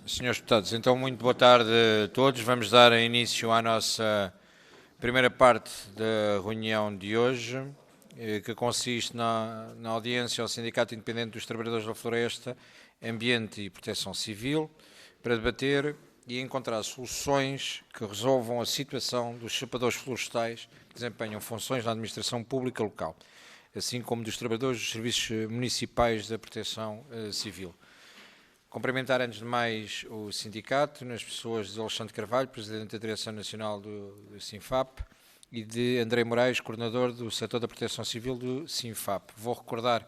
Senhores deputados, então muito boa tarde a todos. Vamos dar início à nossa primeira parte da reunião de hoje, que consiste na audiência ao Sindicato Independente dos Trabalhadores da Floresta, Ambiente e Proteção Civil, para debater e encontrar soluções que resolvam a situação dos chapadores florestais que desempenham funções na administração pública local, assim como dos trabalhadores dos serviços municipais da Proteção Civil. Cumprimentar antes de mais o sindicato, nas pessoas de Alexandre Carvalho, Presidente da Direção Nacional do Sinfap, e de André Moraes, Coordenador do Setor da Proteção Civil do Sinfap. Vou recordar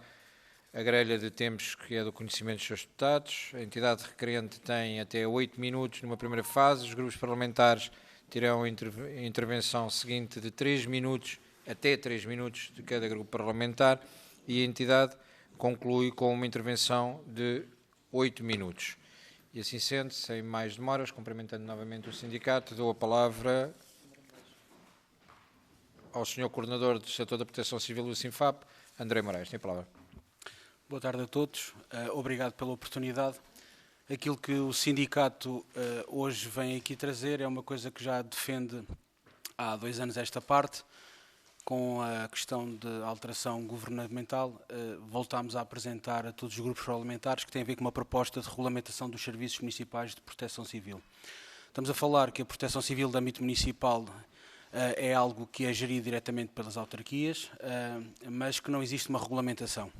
a grelha de tempos que é do conhecimento dos seus deputados. A entidade requerente tem até 8 minutos numa primeira fase. Os grupos parlamentares terão a intervenção seguinte de 3 minutos, até 3 minutos de cada grupo parlamentar, e a entidade conclui com uma intervenção de 8 minutos. E assim sendo, sem mais demoras, cumprimentando novamente o sindicato, dou a palavra ao Sr. Coordenador do Setor da Proteção Civil do Sinfap, André Moraes. Tem a palavra. Boa tarde a todos. Obrigado pela oportunidade. Aquilo que o sindicato hoje vem aqui trazer é uma coisa que já defende há 2 anos esta parte. Com a questão de alteração governamental, voltámos a apresentar a todos os grupos parlamentares que têm a ver com uma proposta de regulamentação dos serviços municipais de proteção civil. Estamos a falar que a proteção civil de âmbito municipal é algo que é gerido diretamente pelas autarquias, mas que não existe uma regulamentação.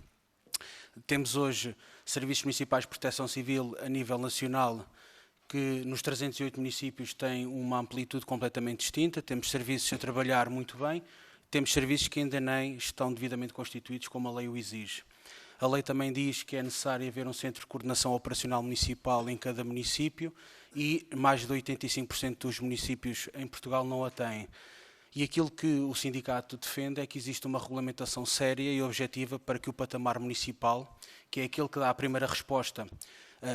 Temos hoje serviços municipais de proteção civil a nível nacional que nos 308 municípios têm uma amplitude completamente distinta. Temos serviços a trabalhar muito bem, temos serviços que ainda nem estão devidamente constituídos como a lei o exige. A lei também diz que é necessário haver um centro de coordenação operacional municipal em cada município e mais de 85% dos municípios em Portugal não a têm. E aquilo que o sindicato defende é que existe uma regulamentação séria e objetiva para que o patamar municipal, que é aquele que dá a primeira resposta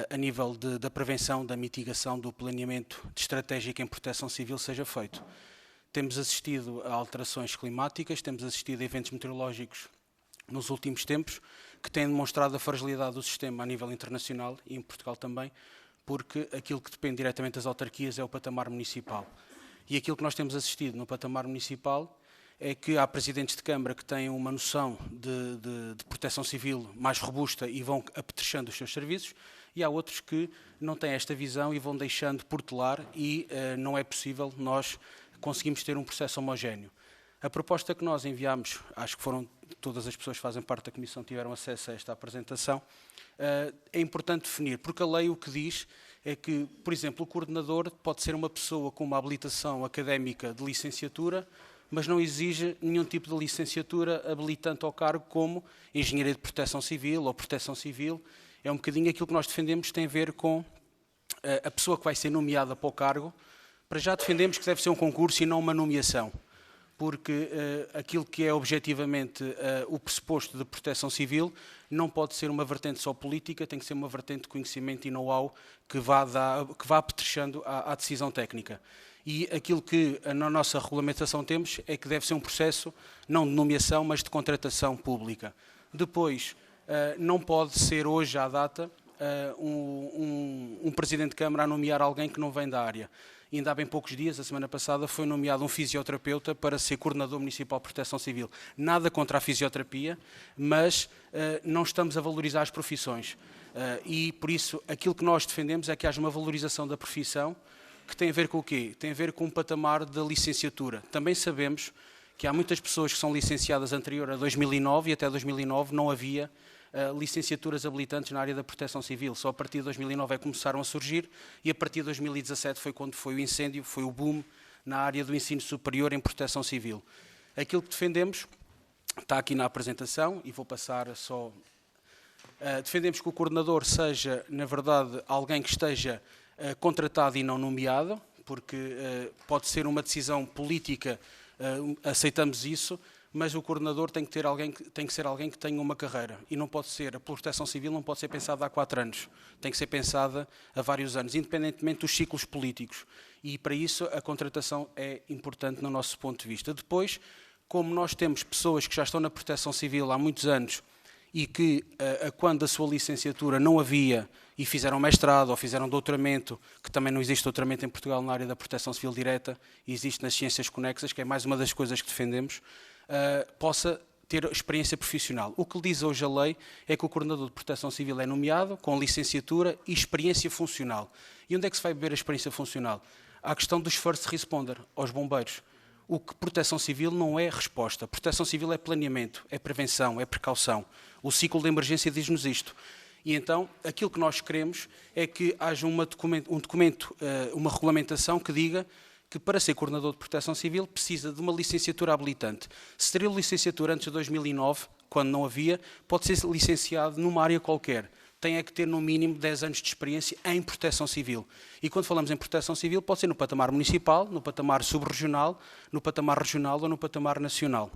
a nível da prevenção, da mitigação, do planeamento estratégico em proteção civil, seja feito. Temos assistido a alterações climáticas, temos assistido a eventos meteorológicos nos últimos tempos que têm demonstrado a fragilidade do sistema a nível internacional e em Portugal também, porque aquilo que depende diretamente das autarquias é o patamar municipal. E aquilo que nós temos assistido no patamar municipal é que há presidentes de Câmara que têm uma noção de proteção civil mais robusta e vão apetrechando os seus serviços, e há outros que não têm esta visão e vão deixando portelar e não é possível nós conseguimos ter um processo homogéneo. A proposta que nós enviámos, acho que foram todas as pessoas que fazem parte da Comissão tiveram acesso a esta apresentação, é importante definir, porque a lei o que diz é que, por exemplo, o coordenador pode ser uma pessoa com uma habilitação académica de licenciatura, mas não exige nenhum tipo de licenciatura habilitante ao cargo como Engenharia de Proteção Civil ou Proteção Civil. É um bocadinho aquilo que nós defendemos que tem a ver com a pessoa que vai ser nomeada para o cargo. Para já defendemos que deve ser um concurso e não uma nomeação, porque aquilo que é objetivamente o pressuposto de proteção civil não pode ser uma vertente só política, tem que ser uma vertente de conhecimento e know-how que vá apetrechando à decisão técnica. E aquilo que na nossa regulamentação temos é que deve ser um processo não de nomeação, mas de contratação pública. Depois, não pode ser hoje à data um Presidente de Câmara a nomear alguém que não vem da área. E ainda há bem poucos dias, a semana passada, foi nomeado um fisioterapeuta para ser coordenador municipal de proteção civil. Nada contra a fisioterapia, mas não estamos a valorizar as profissões. E, por isso, aquilo que nós defendemos é que haja uma valorização da profissão, que tem a ver com o quê? Tem a ver com um patamar da licenciatura. Também sabemos que há muitas pessoas que são licenciadas anterior a 2009 e até 2009 não havia licenciaturas habilitantes na área da proteção civil. Só a partir de 2009 é que começaram a surgir e a partir de 2017 foi quando foi o incêndio, foi o boom na área do ensino superior em proteção civil. Aquilo que defendemos está aqui na apresentação e vou passar só... defendemos que o coordenador seja, na verdade, alguém que esteja contratado e não nomeado, porque pode ser uma decisão política, aceitamos isso, mas o coordenador tem que ser alguém que tenha uma carreira e não pode ser, a proteção civil não pode ser pensada há 4 anos, tem que ser pensada há vários anos, independentemente dos ciclos políticos. E para isso a contratação é importante no nosso ponto de vista. Depois, como nós temos pessoas que já estão na proteção civil há muitos anos e que, quando a sua licenciatura não havia e fizeram mestrado ou fizeram doutoramento, que também não existe doutoramento em Portugal na área da proteção civil direta, existe nas ciências conexas, que é mais uma das coisas que defendemos, possa ter experiência profissional. O que lhe diz hoje a lei é que o coordenador de proteção civil é nomeado com licenciatura e experiência funcional. E onde é que se vai beber a experiência funcional? Há a questão dos first responder, aos bombeiros. O que proteção civil não é resposta. Proteção civil é planeamento, é prevenção, é precaução. O ciclo de emergência diz-nos isto. E então, aquilo que nós queremos é que haja um documento, uma regulamentação que diga que para ser coordenador de proteção civil precisa de uma licenciatura habilitante. Se teria licenciatura antes de 2009, quando não havia, pode ser licenciado numa área qualquer. Tem é que ter no mínimo 10 anos de experiência em proteção civil. E quando falamos em proteção civil, pode ser no patamar municipal, no patamar subregional, no patamar regional ou no patamar nacional.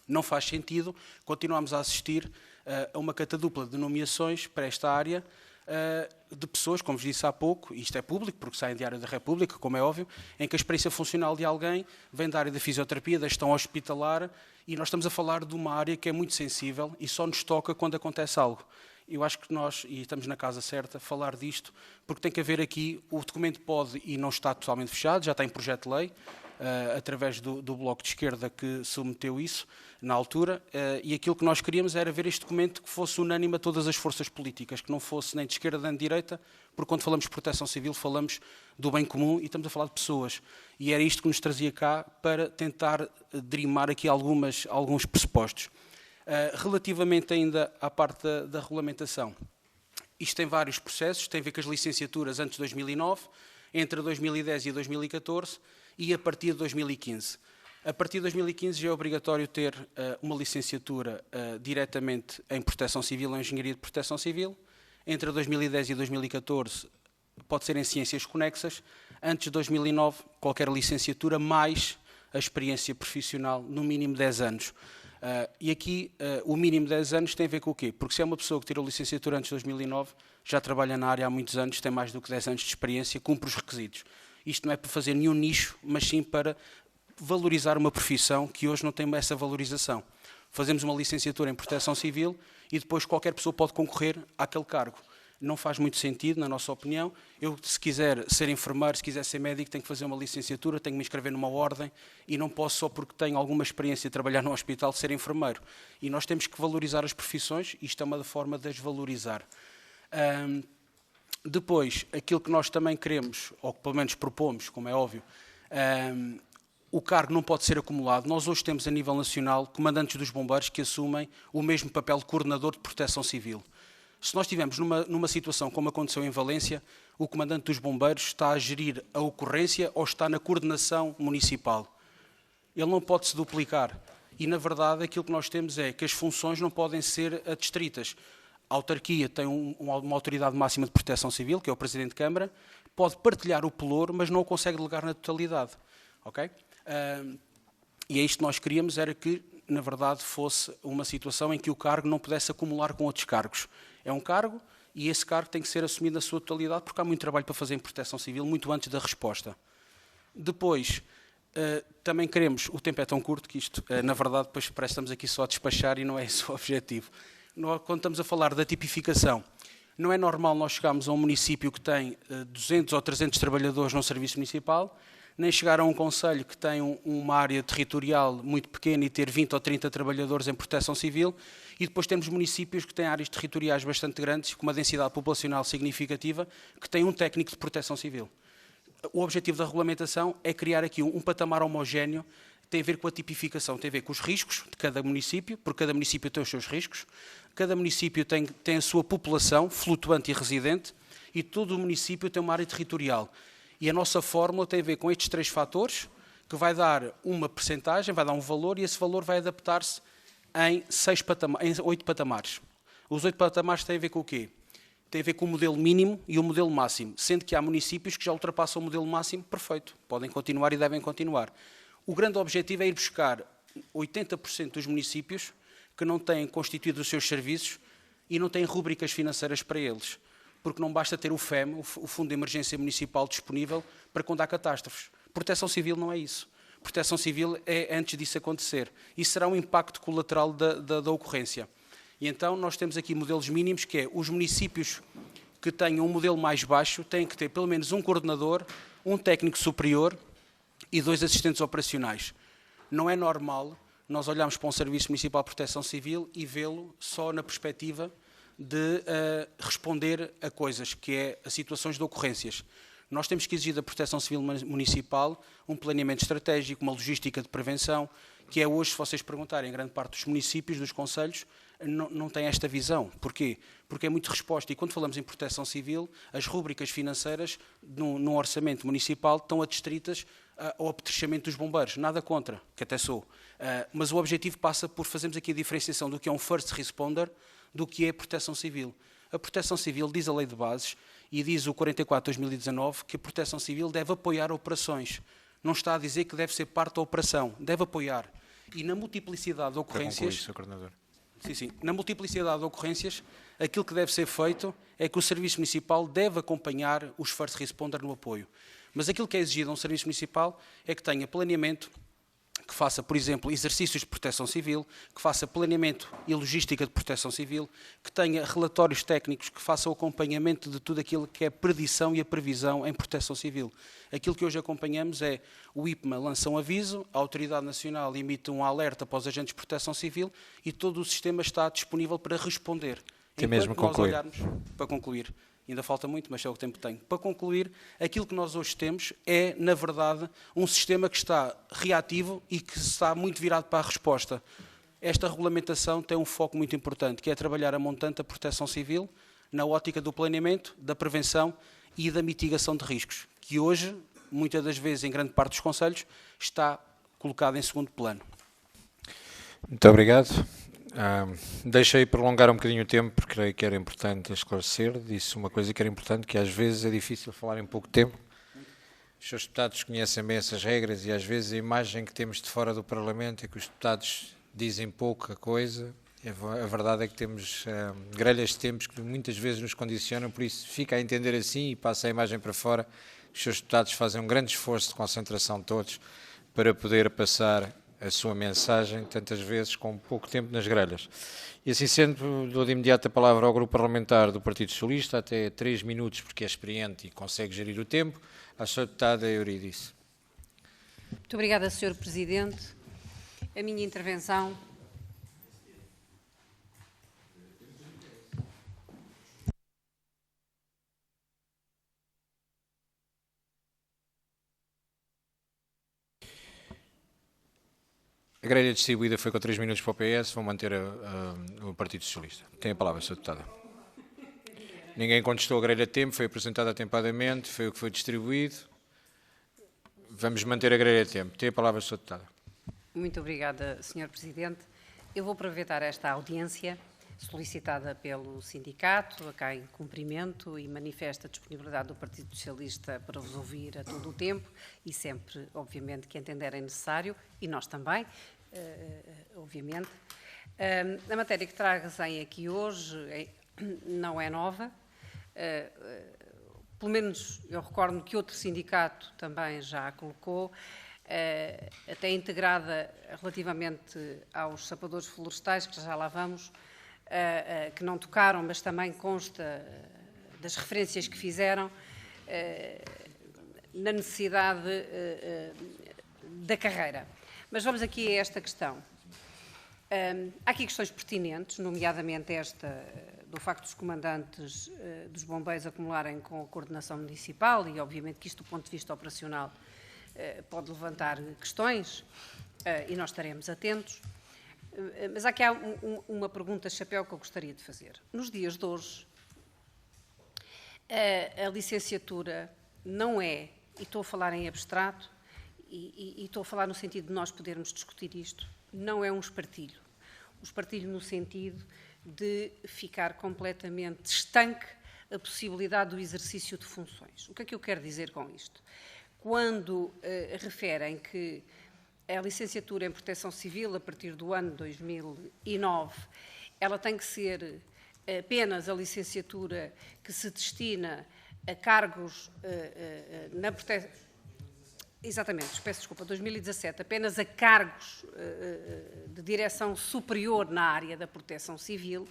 Não faz sentido continuarmos a assistir a uma catadupla de nomeações para esta área de pessoas, como vos disse há pouco, e isto é público, porque sai em Diário da República, como é óbvio, em que a experiência funcional de alguém vem da área da fisioterapia, da gestão hospitalar, e nós estamos a falar de uma área que é muito sensível e só nos toca quando acontece algo. Eu acho que nós, e estamos na casa certa, falar disto, porque tem que haver aqui, o documento pode, e não está totalmente fechado, já está em projeto de lei, através do Bloco de Esquerda que submeteu isso na altura, e aquilo que nós queríamos era ver este documento que fosse unânime a todas as forças políticas, que não fosse nem de esquerda nem de direita, porque quando falamos de proteção civil falamos do bem comum e estamos a falar de pessoas. E era isto que nos trazia cá para tentar dirimar aqui alguns pressupostos. Relativamente ainda à parte da regulamentação, isto tem vários processos, tem a ver com as licenciaturas antes de 2009, entre 2010 e 2014 e a partir de 2015. A partir de 2015 já é obrigatório ter uma licenciatura diretamente em Proteção Civil ou Engenharia de Proteção Civil. Entre 2010 e 2014 pode ser em Ciências Conexas. Antes de 2009, qualquer licenciatura mais a experiência profissional, no mínimo 10 anos. E aqui o mínimo 10 anos tem a ver com o quê? Porque se é uma pessoa que tirou licenciatura antes de 2009, já trabalha na área há muitos anos, tem mais do que 10 anos de experiência, cumpre os requisitos. Isto não é para fazer nenhum nicho, mas sim para valorizar uma profissão que hoje não tem essa valorização. Fazemos uma licenciatura em Proteção Civil e depois qualquer pessoa pode concorrer àquele cargo. Não faz muito sentido, na nossa opinião. Eu, se quiser ser enfermeiro, se quiser ser médico, tenho que fazer uma licenciatura, tenho que me inscrever numa ordem e não posso, só porque tenho alguma experiência de trabalhar no hospital, ser enfermeiro. E nós temos que valorizar as profissões, isto é uma forma de as valorizar. Depois, aquilo que nós também queremos, ou que pelo menos propomos, como é óbvio, o cargo não pode ser acumulado. Nós hoje temos a nível nacional comandantes dos bombeiros que assumem o mesmo papel de coordenador de proteção civil. Se nós estivermos numa situação como aconteceu em Valência, o comandante dos bombeiros está a gerir a ocorrência ou está na coordenação municipal. Ele não pode se duplicar. E, na verdade, aquilo que nós temos é que as funções não podem ser adstritas. A autarquia tem uma autoridade máxima de proteção civil, que é o Presidente de Câmara, pode partilhar o pelouro, mas não o consegue delegar na totalidade. Okay? E é isto que nós queríamos, era que, na verdade, fosse uma situação em que o cargo não pudesse acumular com outros cargos. É um cargo e esse cargo tem que ser assumido na sua totalidade, porque há muito trabalho para fazer em proteção civil, muito antes da resposta. Depois, também queremos, o tempo é tão curto que isto, na verdade, depois parece que estamos aqui só a despachar e não é esse o objetivo. Quando estamos a falar da tipificação, não é normal nós chegarmos a um município que tem 200 ou 300 trabalhadores no serviço municipal, nem chegar a um concelho que tem uma área territorial muito pequena e ter 20 ou 30 trabalhadores em proteção civil, e depois temos municípios que têm áreas territoriais bastante grandes, com uma densidade populacional significativa, que têm um técnico de proteção civil. O objetivo da regulamentação é criar aqui um patamar homogéneo, tem a ver com a tipificação, tem a ver com os riscos de cada município, porque cada município tem os seus riscos, cada município tem a sua população flutuante e residente, e todo o município tem uma área territorial. E a nossa fórmula tem a ver com estes 3 fatores, que vai dar uma percentagem, vai dar um valor, e esse valor vai adaptar-se em 8 patamares. Os 8 patamares têm a ver com o quê? Tem a ver com o modelo mínimo e o modelo máximo, sendo que há municípios que já ultrapassam o modelo máximo, perfeito, podem continuar e devem continuar. O grande objetivo é ir buscar 80% dos municípios que não têm constituído os seus serviços e não têm rúbricas financeiras para eles, porque não basta ter o FEM, o Fundo de Emergência Municipal, disponível para quando há catástrofes. Proteção Civil não é isso. Proteção Civil é antes disso acontecer. Isso será um impacto colateral da ocorrência. E então nós temos aqui modelos mínimos, que é os municípios que tenham um modelo mais baixo têm que ter pelo menos um coordenador, um técnico superior e 2 assistentes operacionais. Não é normal nós olharmos para um Serviço Municipal de Proteção Civil e vê-lo só na perspectiva de responder a coisas, que é a situações de ocorrências. Nós temos que exigir da Proteção Civil Municipal um planeamento estratégico, uma logística de prevenção, que é hoje, se vocês perguntarem, em grande parte dos municípios, dos concelhos, não tem esta visão. Porquê? Porque é muito resposta. E quando falamos em proteção civil, as rúbricas financeiras no orçamento municipal estão adstritas ao apetrechamento dos bombeiros. Nada contra, que até sou. Mas o objetivo passa por fazermos aqui a diferenciação do que é um first responder do que é proteção civil. A proteção civil diz a lei de bases e diz o 44/2019 que a proteção civil deve apoiar operações. Não está a dizer que deve ser parte da operação, deve apoiar. E na multiplicidade de ocorrências... Sim. Na multiplicidade de ocorrências, aquilo que deve ser feito é que o Serviço Municipal deve acompanhar os first responder no apoio. Mas aquilo que é exigido a um Serviço Municipal é que tenha planeamento, que faça, por exemplo, exercícios de proteção civil, que faça planeamento e logística de proteção civil, que tenha relatórios técnicos, que faça o acompanhamento de tudo aquilo que é predição e a previsão em proteção civil. Aquilo que hoje acompanhamos é o IPMA lança um aviso, a Autoridade Nacional emite um alerta para os agentes de proteção civil e todo o sistema está disponível para responder. Tem mesmo concluir. Olharmos, para concluir, ainda falta muito, mas é o tempo que tenho. Para concluir, aquilo que nós hoje temos é, na verdade, um sistema que está reativo e que está muito virado para a resposta. Esta regulamentação tem um foco muito importante, que é trabalhar a montante da proteção civil, na ótica do planeamento, da prevenção e da mitigação de riscos, que hoje, muitas das vezes, em grande parte dos concelhos, está colocado em segundo plano. Muito obrigado. Deixei prolongar um bocadinho o tempo, porque creio que era importante esclarecer. Disse uma coisa que era importante, que às vezes é difícil falar em pouco tempo. Os seus deputados conhecem bem essas regras e às vezes a imagem que temos de fora do Parlamento é que os deputados dizem pouca coisa. A verdade é que temos grelhas de tempos que muitas vezes nos condicionam, por isso fica a entender assim e passa a imagem para fora. Os seus deputados fazem um grande esforço de concentração todos para poder passar a sua mensagem, tantas vezes com pouco tempo nas grelhas. E assim sendo, dou de imediato a palavra ao Grupo Parlamentar do Partido Socialista, até 3 minutos, porque é experiente e consegue gerir o tempo, à sua deputada Eurídice. Muito obrigada, Sr. Presidente. A minha intervenção... A grelha distribuída foi com 3 minutos para o PS, vão manter o Partido Socialista. Tem a palavra, Sr. Deputada. Ninguém contestou a grelha a tempo, foi apresentada atempadamente, foi o que foi distribuído. Vamos manter a grelha a tempo. Tem a palavra, Sr. Deputada. Muito obrigada, Sr. Presidente. Eu vou aproveitar esta audiência solicitada pelo sindicato, a quem cumprimento e manifesta a disponibilidade do Partido Socialista para vos ouvir a todo o tempo e sempre, obviamente, que entenderem necessário, e nós também, obviamente. A matéria que trazem aqui hoje não é nova. Pelo menos eu recordo que outro sindicato também já a colocou, até integrada relativamente aos sapadores florestais, que já lá vamos, que não tocaram, mas também consta das referências que fizeram na necessidade da carreira. Mas vamos aqui a esta questão. Há aqui questões pertinentes, nomeadamente esta do facto dos comandantes dos bombeiros acumularem com a coordenação municipal e, obviamente, que isto, do ponto de vista operacional, pode levantar questões e nós estaremos atentos. Mas há aqui uma pergunta chapéu que eu gostaria de fazer. Nos dias de hoje, a licenciatura não é, e estou a falar em abstrato, e estou a falar no sentido de nós podermos discutir isto, não é um espartilho. Um espartilho no sentido de ficar completamente estanque a possibilidade do exercício de funções. O que é que eu quero dizer com isto? Quando referem que a licenciatura em Proteção Civil, a partir do ano 2009, ela tem que ser apenas a licenciatura que se destina a cargos na proteção... Exatamente, peço desculpa, 2017, apenas a cargos de direção superior na área da proteção civil,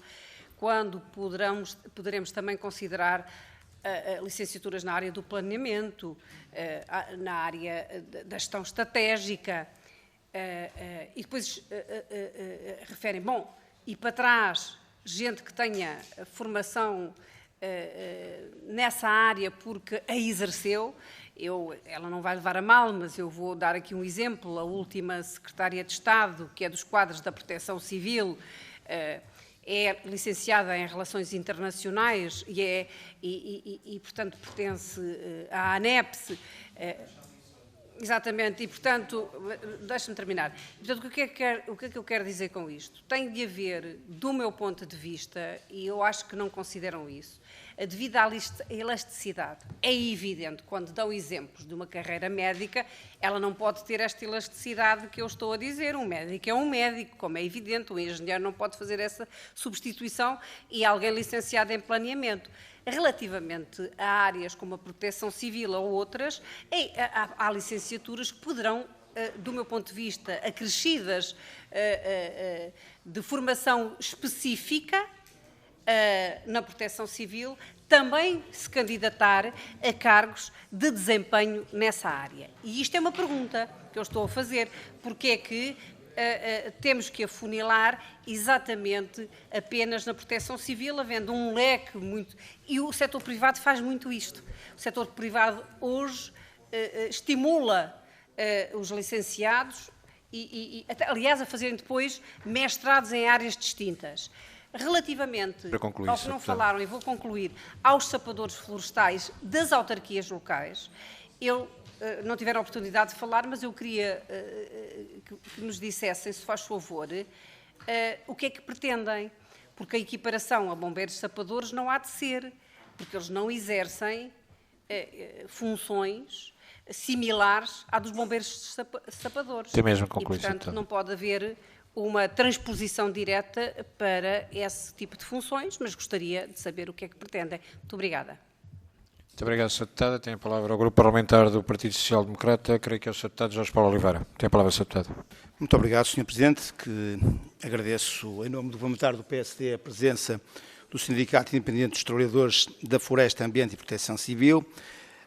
quando poderemos também considerar licenciaturas na área do planeamento, na área da gestão estratégica, e depois referem, bom, e para trás, gente que tenha formação nessa área porque a exerceu. Ela não vai levar a mal, mas eu vou dar aqui um exemplo. A última secretária de Estado, que é dos quadros da Proteção Civil, é licenciada em Relações Internacionais e portanto, pertence à ANEPS. Exatamente, e portanto, deixa-me terminar. Portanto, o que é que eu quero dizer com isto? Tem de haver, do meu ponto de vista, e eu acho que não consideram isso, a devida elasticidade. É evidente, quando dão exemplos de uma carreira médica, ela não pode ter esta elasticidade que eu estou a dizer. Um médico é um médico, como é evidente, um engenheiro não pode fazer essa substituição e alguém licenciado em planeamento. Relativamente a áreas como a proteção civil ou outras, há licenciaturas que poderão, do meu ponto de vista, acrescidas de formação específica na proteção civil, também se candidatar a cargos de desempenho nessa área. E isto é uma pergunta que eu estou a fazer. Porque é que temos que afunilar exatamente apenas na proteção civil, havendo um leque muito... E o setor privado faz muito isto. O setor privado hoje estimula os licenciados aliás, a fazerem depois mestrados em áreas distintas. Relativamente ao que não falaram, e vou concluir, aos sapadores florestais das autarquias locais, não tiveram a oportunidade de falar, mas eu queria que nos dissessem, se faz favor, o que é que pretendem, porque a equiparação a bombeiros sapadores não há de ser, porque eles não exercem funções similares à dos bombeiros sapadores. Tem mesmo concluído. E, portanto, não pode haver uma transposição direta para esse tipo de funções, mas gostaria de saber o que é que pretendem. Muito obrigada. Muito obrigado, Sr. Deputada. Tem a palavra o Grupo Parlamentar do Partido Social Democrata, creio que é o Sr. Deputado Jorge Paulo Oliveira. Tem a palavra, Sr. Deputado. Muito obrigado, Sr. Presidente, que agradeço, em nome do parlamentar do PSD, a presença do Sindicato Independente dos Trabalhadores da Floresta, Ambiente e Proteção Civil.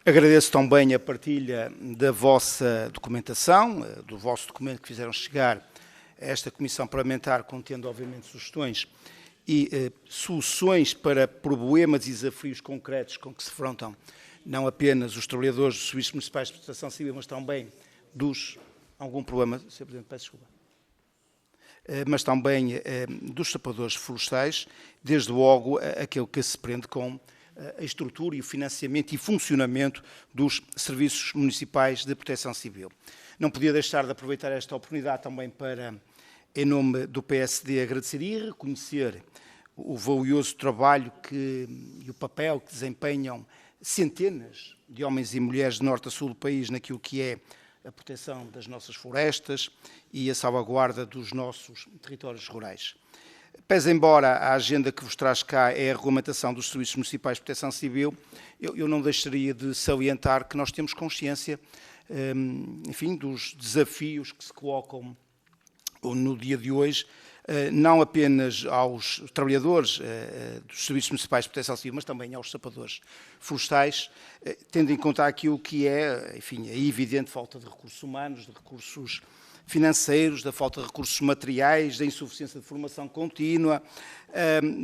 Agradeço também a partilha da vossa documentação, do vosso documento que fizeram chegar a esta Comissão Parlamentar, contendo, obviamente, sugestões e soluções para problemas e desafios concretos com que se defrontam não apenas os trabalhadores dos serviços municipais de proteção civil, mas também algum problema, Sr. Presidente, peço desculpa, mas também dos sapadores florestais, desde logo aquele que se prende com a estrutura e o financiamento e funcionamento dos serviços municipais de proteção civil. Não podia deixar de aproveitar esta oportunidade também para, em nome do PSD, agradecer e reconhecer o valioso trabalho e o papel que desempenham centenas de homens e mulheres de norte a sul do país naquilo que é a proteção das nossas florestas e a salvaguarda dos nossos territórios rurais. Pese embora a agenda que vos traz cá é a regulamentação dos serviços municipais de proteção civil, eu não deixaria de salientar que nós temos consciência, enfim, dos desafios que se colocam no dia de hoje, não apenas aos trabalhadores dos serviços municipais de proteção civil, mas também aos sapadores florestais, tendo em conta aquilo que é, enfim, a evidente falta de recursos humanos, de recursos financeiros, da falta de recursos materiais, da insuficiência de formação contínua,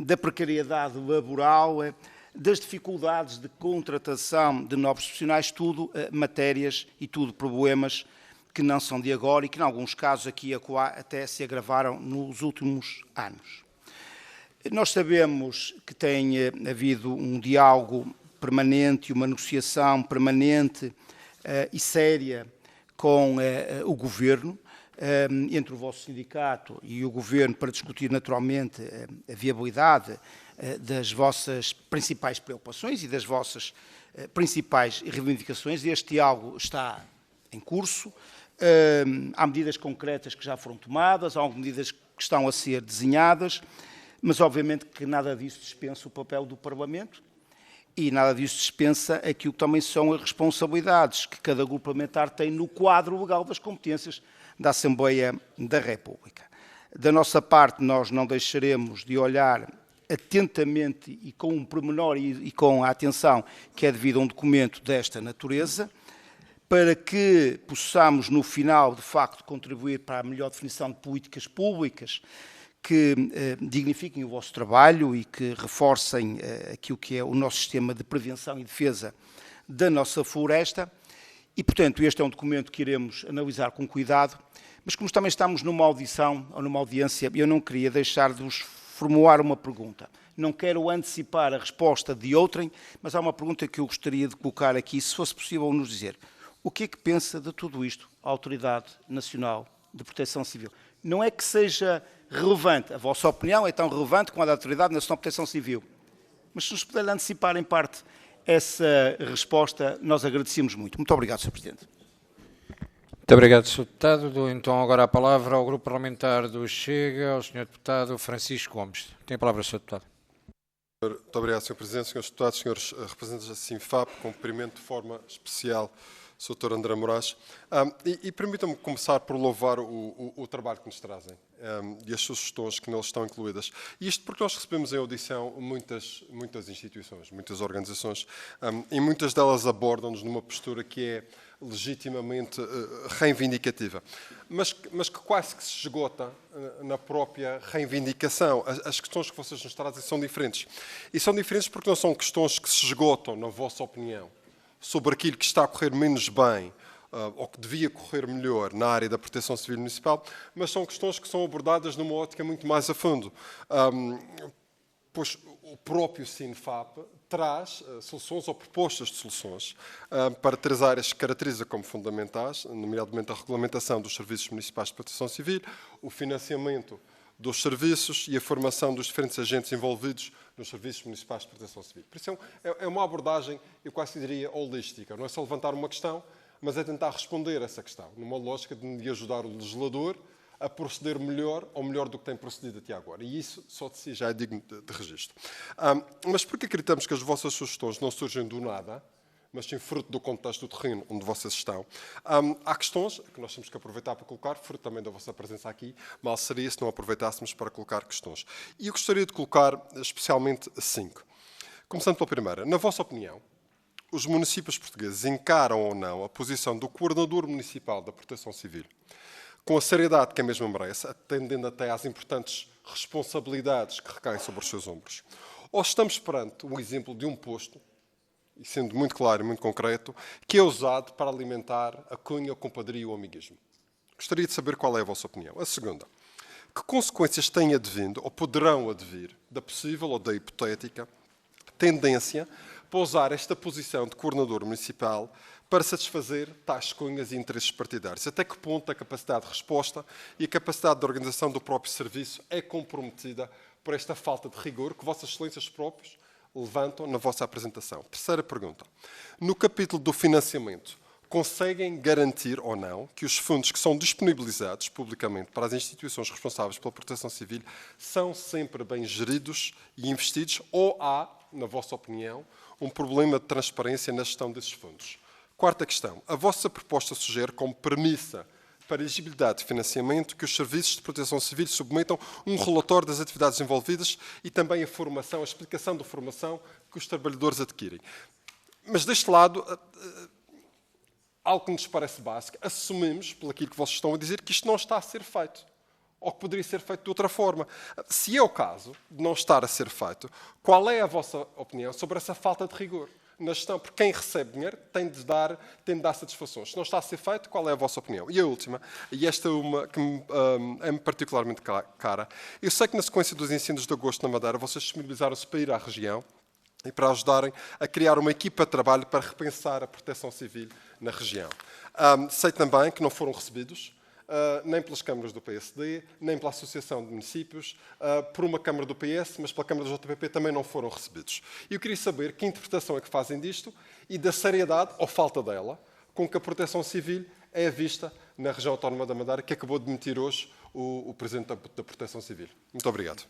da precariedade laboral, das dificuldades de contratação de novos profissionais, tudo matérias e tudo problemas que não são de agora e que, em alguns casos, aqui e acolá, até se agravaram nos últimos anos. Nós sabemos que tem havido um diálogo permanente, uma negociação permanente e séria com o Governo, entre o vosso sindicato e o Governo, para discutir naturalmente a viabilidade das vossas principais preocupações e das vossas principais reivindicações. Este diálogo está em curso, há medidas concretas que já foram tomadas, há medidas que estão a ser desenhadas, mas obviamente que nada disso dispensa o papel do Parlamento e nada disso dispensa aquilo que também são as responsabilidades que cada grupo parlamentar tem no quadro legal das competências da Assembleia da República. Da nossa parte, nós não deixaremos de olhar atentamente e com um pormenor e com a atenção que é devida a um documento desta natureza, para que possamos, no final, de facto, contribuir para a melhor definição de políticas públicas que dignifiquem o vosso trabalho e que reforcem aquilo que é o nosso sistema de prevenção e defesa da nossa floresta. E, portanto, este é um documento que iremos analisar com cuidado, mas como também estamos numa audição ou numa audiência, eu não queria deixar de vos formular uma pergunta. Não quero antecipar a resposta de outrem, mas há uma pergunta que eu gostaria de colocar aqui, se fosse possível nos dizer. O que é que pensa de tudo isto a Autoridade Nacional de Proteção Civil? Não é que seja relevante, a vossa opinião é tão relevante como a da Autoridade Nacional de Proteção Civil, mas se nos puder antecipar em parte essa resposta, nós agradecemos muito. Muito obrigado, Sr. Presidente. Muito obrigado, Sr. Deputado. Dou então agora a palavra ao Grupo Parlamentar do Chega, ao Sr. Deputado Francisco Gomes. Tem a palavra, Sr. Deputado. Muito obrigado, Sr. Presidente, Srs. Deputados, Srs. Representantes da CINFAP, cumprimento de forma especial o Sr. André Moraes. E permitam-me começar por louvar o trabalho que nos trazem e as sugestões que neles estão incluídas. E isto porque nós recebemos em audição muitas instituições, muitas organizações, e muitas delas abordam-nos numa postura que é legitimamente reivindicativa, mas que quase que se esgota na própria reivindicação. As questões que vocês nos trazem são diferentes. E são diferentes porque não são questões que se esgotam, na vossa opinião, sobre aquilo que está a correr menos bem ou que devia correr melhor na área da proteção civil municipal, mas são questões que são abordadas numa ótica muito mais a fundo. Pois o próprio CINFAP traz soluções ou propostas de soluções para 3 áreas que caracteriza como fundamentais, nomeadamente a regulamentação dos serviços municipais de proteção civil, o financiamento dos serviços e a formação dos diferentes agentes envolvidos nos serviços municipais de proteção civil. Por isso é uma abordagem, eu quase diria, holística. Não é só levantar uma questão, mas é tentar responder a essa questão, numa lógica de ajudar o legislador a proceder melhor ou melhor do que tem procedido até agora. E isso só de si já é digno de registro. Mas porque acreditamos que as vossas sugestões não surgem do nada, mas sim fruto do contexto do terreno onde vocês estão, há questões que nós temos que aproveitar para colocar, fruto também da vossa presença aqui, mal seria se não aproveitássemos para colocar questões. E eu gostaria de colocar especialmente 5. Começando pela primeira. Na vossa opinião, os municípios portugueses encaram ou não a posição do Coordenador Municipal da Proteção Civil com a seriedade que a mesma merece, atendendo até às importantes responsabilidades que recaem sobre os seus ombros? Ou estamos perante o exemplo de um posto, e sendo muito claro e muito concreto, que é usado para alimentar a cunha, o compadrio ou o amiguismo? Gostaria de saber qual é a vossa opinião. A segunda. Que consequências têm advindo, ou poderão advir, da possível ou da hipotética tendência para usar esta posição de coordenador municipal para satisfazer tais cunhas e interesses partidários? Até que ponto a capacidade de resposta e a capacidade de organização do próprio serviço é comprometida por esta falta de rigor que Vossas Excelências próprios levantam na vossa apresentação? Terceira pergunta. No capítulo do financiamento, conseguem garantir ou não que os fundos que são disponibilizados publicamente para as instituições responsáveis pela proteção civil são sempre bem geridos e investidos, ou há, na vossa opinião, um problema de transparência na gestão desses fundos? Quarta questão. A vossa proposta sugere como premissa para a elegibilidade de financiamento que os serviços de proteção civil submetam um relatório das atividades envolvidas e também a formação, a explicação da formação que os trabalhadores adquirem. Mas deste lado, algo que nos parece básico, assumimos, pelo aquilo que vocês estão a dizer, que isto não está a ser feito, ou que poderia ser feito de outra forma. Se é o caso de não estar a ser feito, qual é a vossa opinião sobre essa falta de rigor na gestão? Porque quem recebe dinheiro tem de dar satisfações. Se não está a ser feito, qual é a vossa opinião? E a última, e esta é uma que é particularmente cara. Eu sei que na sequência dos incêndios de agosto na Madeira, vocês disponibilizaram-se para ir à região e para ajudarem a criar uma equipa de trabalho para repensar a proteção civil na região. Sei também que não foram recebidos, nem pelas câmaras do PSD, nem pela Associação de Municípios, por uma Câmara do PS, mas pela Câmara do JPP também não foram recebidos. E eu queria saber que interpretação é que fazem disto e da seriedade, ou falta dela, com que a proteção civil é vista na região autónoma da Madeira, que acabou de demitir hoje o Presidente da Proteção Civil. Muito obrigado.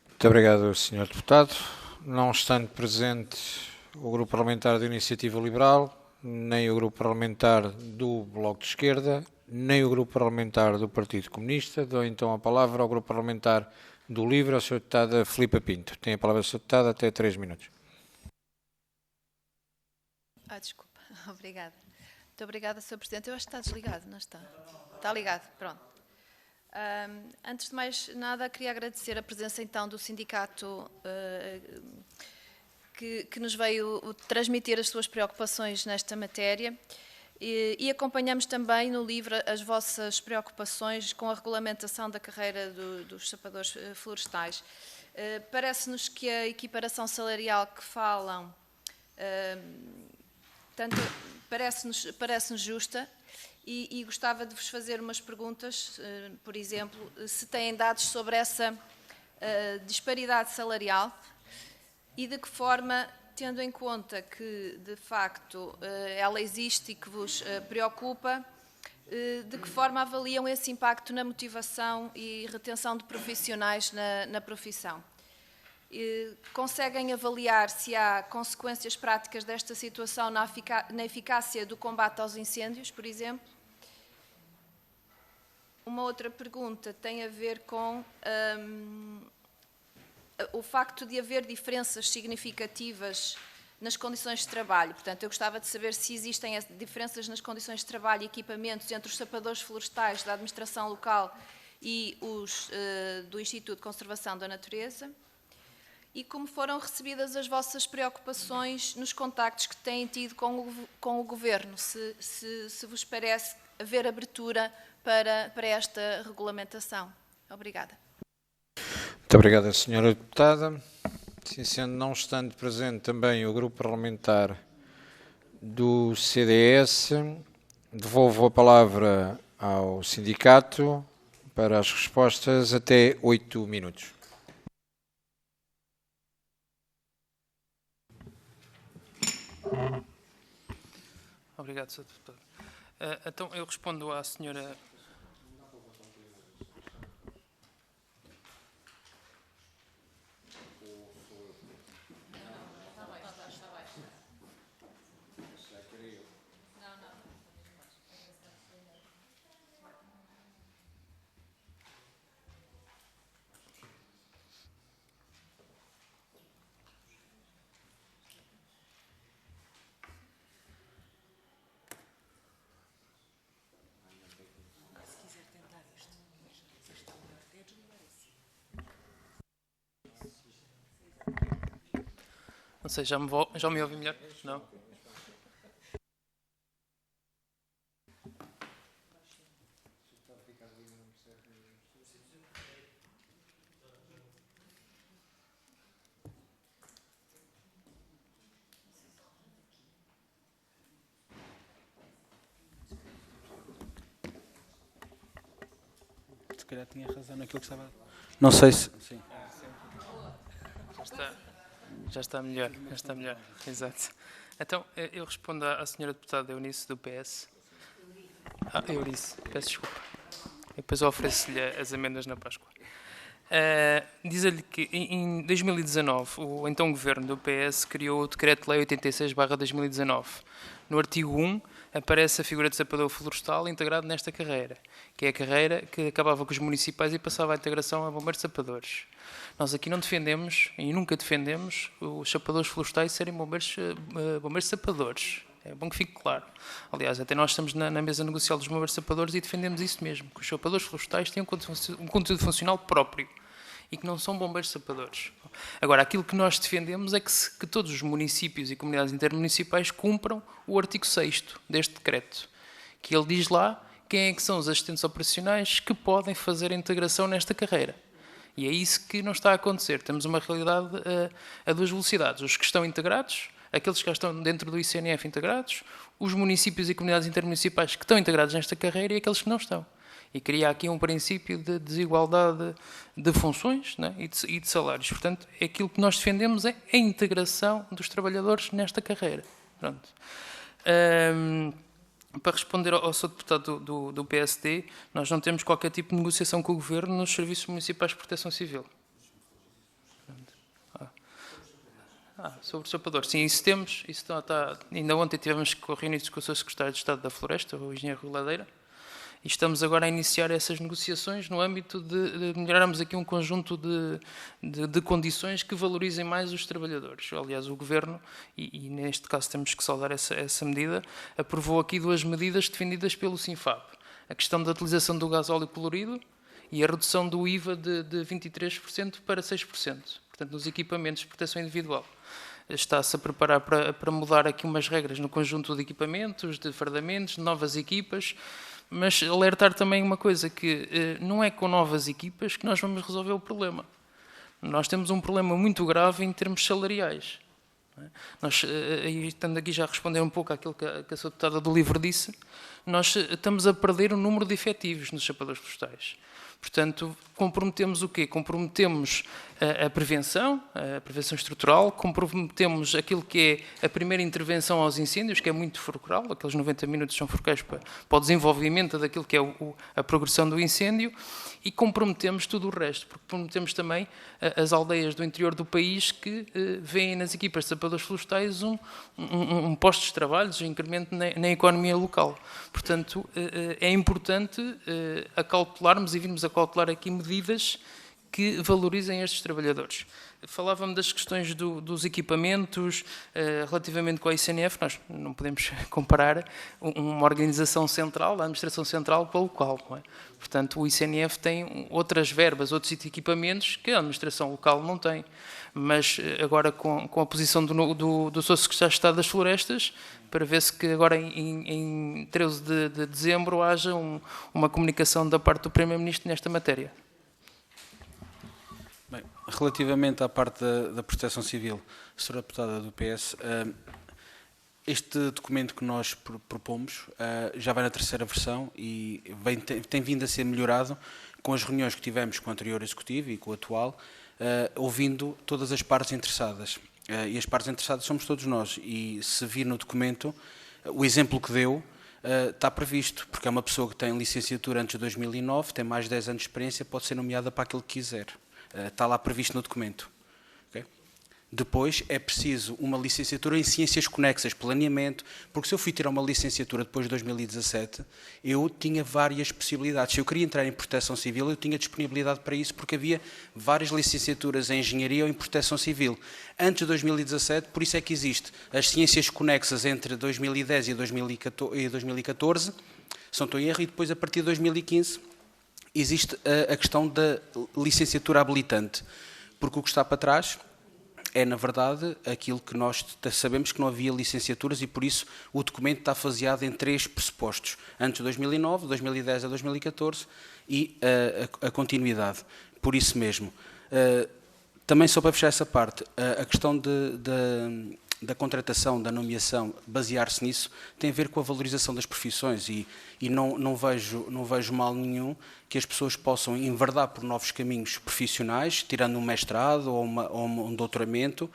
Muito obrigado, Sr. Deputado. Não estando presente o Grupo Parlamentar da Iniciativa Liberal, nem o Grupo Parlamentar do Bloco de Esquerda, nem o Grupo Parlamentar do Partido Comunista. Dou então a palavra ao Grupo Parlamentar do LIVRE, ao Sr. Deputado Filipe Pinto. Tem a palavra, Sr. Deputado, até 3 minutos. Desculpa. Obrigada. Muito obrigada, Sr. Presidente. Eu acho que está desligado, não está? Está ligado, pronto. Antes de mais nada, queria agradecer a presença então do sindicato que nos veio transmitir as suas preocupações nesta matéria e acompanhamos também no livro as vossas preocupações com a regulamentação da carreira dos sapadores florestais. Parece-nos que a equiparação salarial que falam parece-nos justa e gostava de vos fazer umas perguntas, por exemplo, se têm dados sobre essa disparidade salarial e de que forma, tendo em conta que, de facto, ela existe e que vos preocupa, de que forma avaliam esse impacto na motivação e retenção de profissionais na profissão? Conseguem avaliar se há consequências práticas desta situação na eficácia do combate aos incêndios, por exemplo? Uma outra pergunta tem a ver com o facto de haver diferenças significativas nas condições de trabalho. Portanto, eu gostava de saber se existem diferenças nas condições de trabalho e equipamentos entre os sapadores florestais da administração local e os do Instituto de Conservação da Natureza. E como foram recebidas as vossas preocupações nos contactos que têm tido com o Governo, se vos parece haver abertura para esta regulamentação. Obrigada. Muito obrigado, Sra. Deputada. Sim, sendo não estando presente também o Grupo Parlamentar do CDS, devolvo a palavra ao sindicato para as respostas até 8 minutos. Obrigado, Sr. Deputado. Então, eu respondo à senhora... Não sei, já me ouvi melhor? Não? Se calhar tinha razão naquilo que estava... Não sei se... Sim. Já está melhor, exato. Então, eu respondo à senhora deputada Eunice, do PS. Eunice, peço desculpa. E depois eu ofereço-lhe as emendas na Páscoa. Dizer-lhe que em 2019, o então governo do PS criou o Decreto-Lei 86/2019. No artigo 1 aparece a figura de sapador florestal integrado nesta carreira, que é a carreira que acabava com os municipais e passava a integração a bombeiros sapadores. Nós aqui não defendemos, e nunca defendemos, os sapadores florestais serem bombeiros sapadores. É bom que fique claro. Aliás, até nós estamos na mesa negocial dos bombeiros sapadores e defendemos isso mesmo, que os sapadores florestais têm um conteúdo funcional próprio e que não são bombeiros sapadores. Agora, aquilo que nós defendemos é que todos os municípios e comunidades intermunicipais cumpram o artigo 6º deste decreto, que ele diz lá quem é que são os assistentes operacionais que podem fazer a integração nesta carreira. E é isso que não está a acontecer. Temos uma realidade a duas velocidades. Os que estão integrados, aqueles que já estão dentro do ICNF integrados, os municípios e comunidades intermunicipais que estão integrados nesta carreira e aqueles que não estão. E cria aqui um princípio de desigualdade de funções, né, e de salários. Portanto, aquilo que nós defendemos é a integração dos trabalhadores nesta carreira. Pronto. Para responder ao Sr. Deputado do PSD, nós não temos qualquer tipo de negociação com o Governo nos serviços municipais de proteção civil. Sobre o sapador, sim, isso temos. Isso está, ainda ontem tivemos reunidos com o Sr. Secretário de Estado da Floresta, o Engenheiro Rui Ladeira, e estamos agora a iniciar essas negociações no âmbito de melhorarmos aqui um conjunto de condições que valorizem mais os trabalhadores. Aliás, o Governo, e neste caso temos que saudar essa medida, aprovou aqui 2 medidas defendidas pelo SINFAP. A questão da utilização do gasóleo colorido e a redução do IVA de 23% para 6%, portanto, nos equipamentos de proteção individual. Está-se a preparar para mudar aqui umas regras no conjunto de equipamentos, de fardamentos, de novas equipas, mas alertar também uma coisa, que não é com novas equipas que nós vamos resolver o problema. Nós temos um problema muito grave em termos salariais. Nós, estando aqui já a responder um pouco àquilo que a Sra. Deputada do LIVRE disse, nós estamos a perder o número de efetivos nos chapadores florestais. Portanto, comprometemos o quê? Comprometemos a prevenção estrutural, comprometemos aquilo que é a primeira intervenção aos incêndios, que é muito fulcral, aqueles 90 minutos são fulcrais para o desenvolvimento daquilo que é a progressão do incêndio, e comprometemos tudo o resto, porque comprometemos também as aldeias do interior do país que veem nas equipas de sapadores florestais um postos de trabalho, um incremento na economia local. Portanto, é importante acautelarmos e virmos a cautelar aqui medidas que valorizem estes trabalhadores. Falava-me das questões dos equipamentos, relativamente com a ICNF, nós não podemos comparar uma organização central, a administração central, com a local. Não é? Portanto, o ICNF tem outras verbas, outros equipamentos que a administração local não tem. Mas agora, com a posição do Sr. Secretário de Estado das Florestas, para ver-se que agora em 13 de dezembro haja uma comunicação da parte do Primeiro-Ministro nesta matéria. Bem, relativamente à parte da Proteção Civil, Sra. Deputada do PS, este documento que nós propomos já vai na 3ª versão e tem vindo a ser melhorado com as reuniões que tivemos com o anterior Executivo e com o atual, ouvindo todas as partes interessadas. E as partes interessadas somos todos nós. E se vir no documento, o exemplo que deu está previsto, porque é uma pessoa que tem licenciatura antes de 2009, tem mais de 10 anos de experiência, pode ser nomeada para aquilo que quiser. Está lá previsto no documento. Okay? Depois é preciso uma licenciatura em ciências conexas, planeamento, porque se eu fui tirar uma licenciatura depois de 2017, eu tinha várias possibilidades. Se eu queria entrar em proteção civil, eu tinha disponibilidade para isso, porque havia várias licenciaturas em engenharia ou em proteção civil. Antes de 2017, por isso é que existe as ciências conexas entre 2010 e 2014, se não estou em erro, e depois a partir de 2015 existe a questão da licenciatura habilitante, porque o que está para trás é, na verdade, aquilo que nós sabemos, que não havia licenciaturas, e por isso o documento está faseado em 3 pressupostos, antes de 2009, 2010 a 2014 e a continuidade, por isso mesmo. Também só para fechar essa parte, a questão da contratação, da nomeação, basear-se nisso, tem a ver com a valorização das profissões e não vejo mal nenhum que as pessoas possam enverdar por novos caminhos profissionais, tirando um mestrado ou um doutoramento,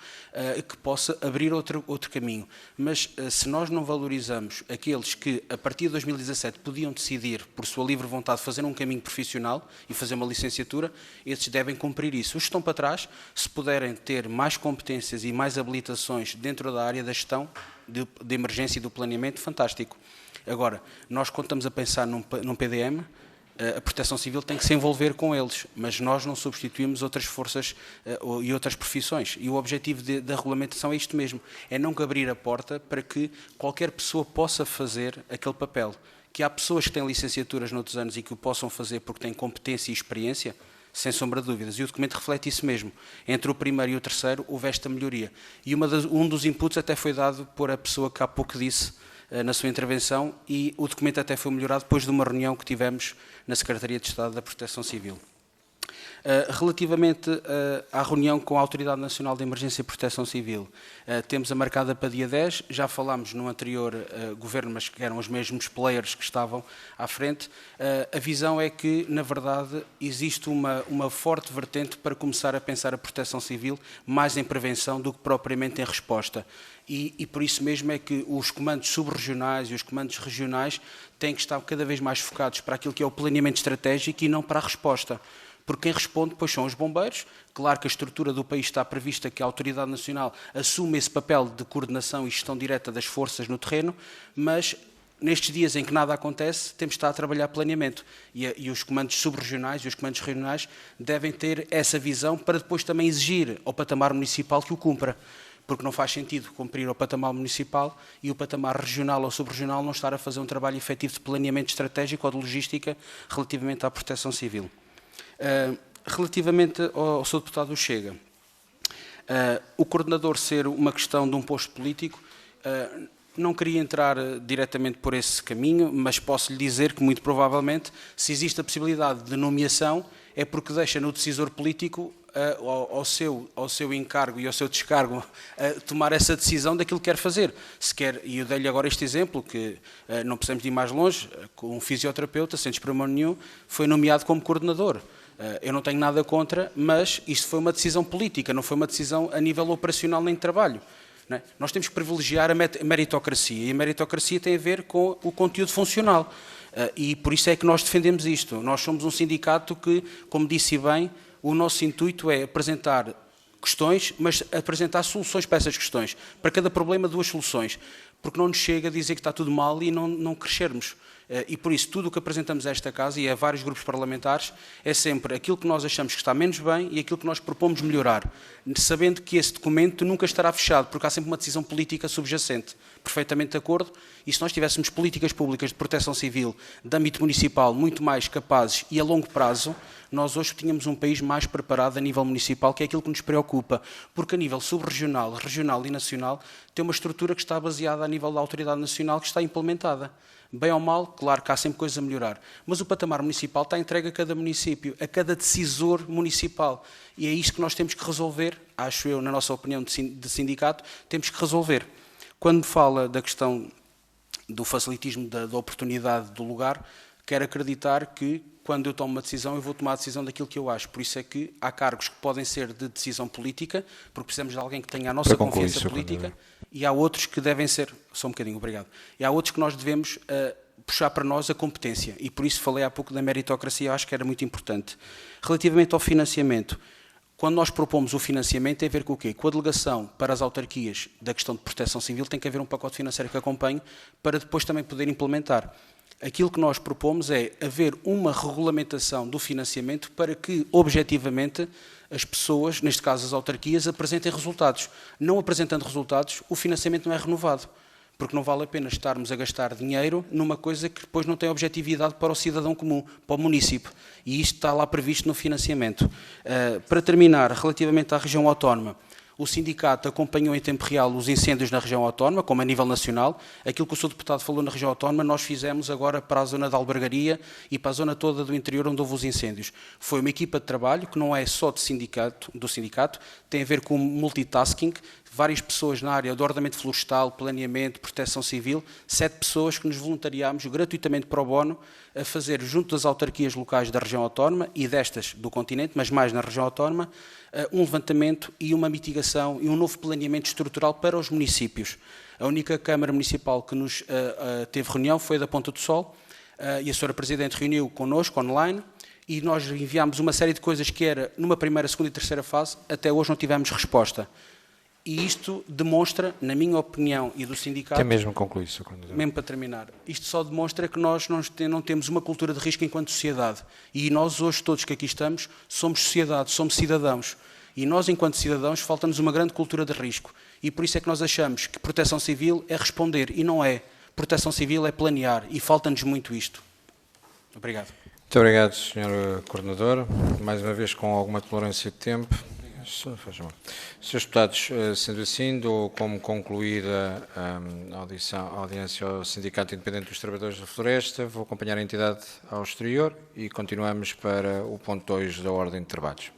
que possa abrir outro caminho. Mas se nós não valorizamos aqueles que, a partir de 2017, podiam decidir, por sua livre vontade, fazer um caminho profissional e fazer uma licenciatura, esses devem cumprir isso. Os que estão para trás, se puderem ter mais competências e mais habilitações dentro da área da gestão, de emergência e do planeamento, fantástico. Agora, nós quando estamos a pensar num PDM, a Proteção Civil tem que se envolver com eles, mas nós não substituímos outras forças e outras profissões. E o objetivo da regulamentação é isto mesmo, é não abrir a porta para que qualquer pessoa possa fazer aquele papel. Que há pessoas que têm licenciaturas noutros anos e que o possam fazer porque têm competência e experiência, sem sombra de dúvidas. E o documento reflete isso mesmo. Entre o primeiro e o terceiro houve esta melhoria. E um dos inputs até foi dado por a pessoa que há pouco disse na sua intervenção, e o documento até foi melhorado depois de uma reunião que tivemos na Secretaria de Estado da Proteção Civil. Relativamente à reunião com a Autoridade Nacional de Emergência e Proteção Civil, temos a marcada para dia 10, já falámos no anterior governo, mas que eram os mesmos players que estavam à frente. A visão é que, na verdade, existe uma forte vertente para começar a pensar a proteção civil mais em prevenção do que propriamente em resposta. E por isso mesmo é que os comandos subregionais e os comandos regionais têm que estar cada vez mais focados para aquilo que é o planeamento estratégico e não para a resposta. porque quem responde depois são os bombeiros. Claro que a estrutura do país está prevista que a Autoridade Nacional assume esse papel de coordenação e gestão direta das forças no terreno, mas nestes dias em que nada acontece, temos de estar a trabalhar planeamento. E os comandos subregionais e os comandos regionais devem ter essa visão para depois também exigir ao patamar municipal que o cumpra. Porque não faz sentido cumprir ao patamar municipal e o patamar regional ou subregional não estar a fazer um trabalho efetivo de planeamento estratégico ou de logística relativamente à proteção civil. Relativamente ao Sr. Deputado do Chega, o coordenador ser uma questão de um posto político, não queria entrar diretamente por esse caminho, mas posso lhe dizer que, muito provavelmente, se existe a possibilidade de nomeação, é porque deixa no decisor político ao seu encargo e ao seu descargo tomar essa decisão daquilo que quer fazer. Se quer, e eu dei-lhe agora este exemplo, que não precisamos de ir mais longe, um fisioterapeuta, sem desprimor nenhum, foi nomeado como coordenador. Eu não tenho nada contra, mas isto foi uma decisão política, não foi uma decisão a nível operacional nem de trabalho. Não é? Nós temos que privilegiar a meritocracia, e a meritocracia tem a ver com o conteúdo funcional. E por isso é que nós defendemos isto. Nós somos um sindicato que, como disse bem, o nosso intuito é apresentar questões, mas apresentar soluções para essas questões. Para cada problema, 2 soluções. Porque não nos chega a dizer que está tudo mal e não crescermos. E por isso, tudo o que apresentamos a esta casa e a vários grupos parlamentares é sempre aquilo que nós achamos que está menos bem e aquilo que nós propomos melhorar, sabendo que esse documento nunca estará fechado, porque há sempre uma decisão política subjacente. Perfeitamente de acordo. E se nós tivéssemos políticas públicas de proteção civil, de âmbito municipal, muito mais capazes e a longo prazo, nós hoje tínhamos um país mais preparado a nível municipal, que é aquilo que nos preocupa, porque a nível subregional, regional e nacional, tem uma estrutura que está baseada a nível da Autoridade Nacional, que está implementada. Bem ou mal, claro que há sempre coisas a melhorar, mas o patamar municipal está entregue a cada município, a cada decisor municipal, e é isto que nós temos que resolver, acho eu, na nossa opinião de sindicato, temos que resolver. Quando me fala da questão do facilitismo da oportunidade do lugar, quero acreditar que quando eu tomo uma decisão, eu vou tomar a decisão daquilo que eu acho. Por isso é que há cargos que podem ser de decisão política, porque precisamos de alguém que tenha a nossa confiança política, e há outros que devem ser... Só um bocadinho, obrigado. E há outros que nós devemos puxar para nós a competência, e por isso falei há pouco da meritocracia, eu acho que era muito importante. Relativamente ao financiamento, quando nós propomos o financiamento, tem a ver com o quê? Com a delegação para as autarquias da questão de proteção civil, tem que haver um pacote financeiro que acompanhe, para depois também poder implementar. Aquilo que nós propomos é haver uma regulamentação do financiamento para que, objetivamente, as pessoas, neste caso as autarquias, apresentem resultados. Não apresentando resultados, o financiamento não é renovado, porque não vale a pena estarmos a gastar dinheiro numa coisa que depois não tem objetividade para o cidadão comum, para o município. E isto está lá previsto no financiamento. Para terminar, relativamente à região autónoma, o sindicato acompanhou em tempo real os incêndios na região autónoma, como a nível nacional. Aquilo que o Sr. Deputado falou na região autónoma, nós fizemos agora para a zona da Albergaria e para a zona toda do interior onde houve os incêndios. Foi uma equipa de trabalho que não é só do sindicato, tem a ver com multitasking, várias pessoas na área do ordenamento florestal, planeamento, proteção civil, 7 pessoas que nos voluntariámos gratuitamente pro bono a fazer, junto das autarquias locais da região autónoma e destas do continente, mas mais na região autónoma, um levantamento e uma mitigação e um novo planeamento estrutural para os municípios. A única Câmara Municipal que nos teve reunião foi a da Ponta do Sol, e a Sra. Presidente reuniu connosco online, e nós enviámos uma série de coisas que era numa primeira, segunda e terceira fase, até hoje não tivemos resposta. E isto demonstra, na minha opinião e do sindicato... Até mesmo concluir, Sr. Coordenador. Mesmo para terminar. Isto só demonstra que nós não temos uma cultura de risco enquanto sociedade. E nós hoje, todos que aqui estamos, somos sociedade, somos cidadãos. E nós, enquanto cidadãos, falta-nos uma grande cultura de risco. E por isso é que nós achamos que proteção civil é responder. E não é. Proteção civil é planear. E falta-nos muito isto. Obrigado. Muito obrigado, Sr. Coordenador. Mais uma vez, com alguma tolerância de tempo. Srs. Deputados, sendo assim, dou como concluída a audiência ao Sindicato Independente dos Trabalhadores da Floresta. Vou acompanhar a entidade ao exterior e continuamos para o ponto 2 da ordem de trabalhos.